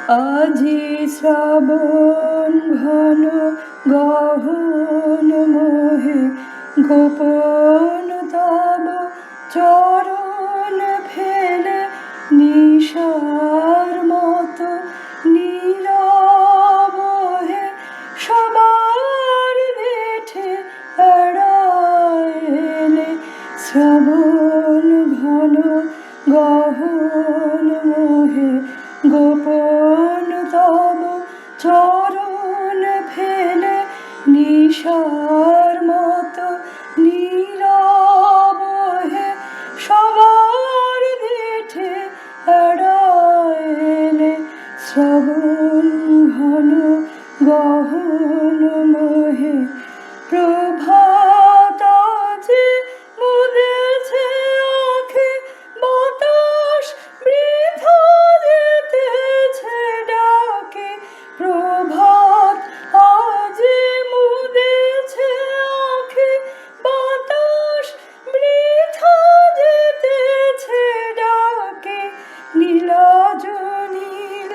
আজি শ্রাবণ ঘন গহন মোহে গোপন তব চরণ ফেলে নিশার মতো নীরব হে সবার বেঠে এড়াইলে শ্রাবণ ঘন গহন মোহে গোপন তব চরণ ফেলে নিশার মতো নীরব হে সবার বেঠে এড়াইলে শ্রাবণ ঘন গহন মোহে প্রভাত যে মুদেছে আঁখে বাতাস বৃথা যেতেছে ডাকে প্রভাত আজি মুদেছে আঁখে বাতাস বৃথা যেতেছে ডাকে নীলাজ নীল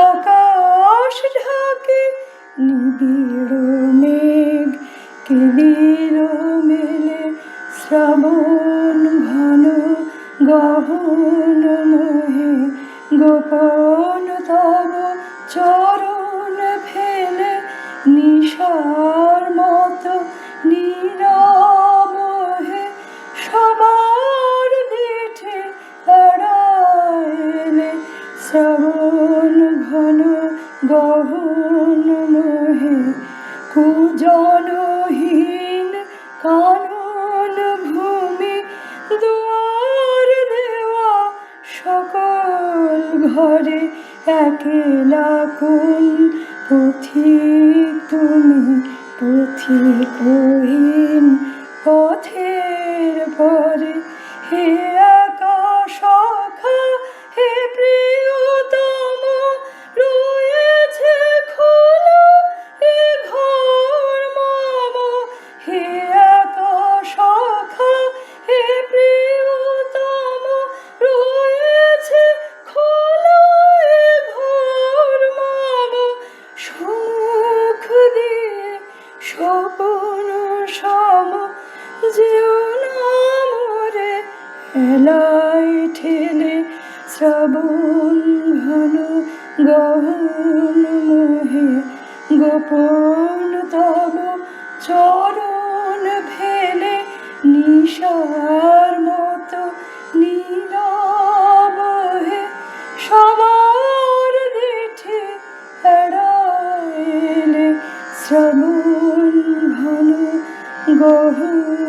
আকাশ ঢাকে নিবিড় মেঘ কেঁদিল মেলে শ্রাবণ ঘন গহন মোহে গোপন তব চরণ ফেলে নিশার মতো নীরব হে সবার বেঠে এড়াইলে শ্রাবণ ঘন গহন মোহে কুজনহীন কানন ভূমি দুয়ার দেওয়া সকল ঘরে একলা কোন পথিক তুমি পথিকহীন পথের পরে হে একা সখা হে প্রিয়তম রয়েছে খোলা এ ঘর মম হে একা সখা হে প্রিয়তম রয়েছে খোলা এ ঘর মম সুখ দিয়ে স্বপন সম যেও না মোরে এলাই ঠেলে শ্রাবণ ঘন গহন মোহে গোপন তব চরণ ফেলে নিশার মতো নীরব হে সবার বেঠে এড়াইলে শ্রাবণ ঘন গহন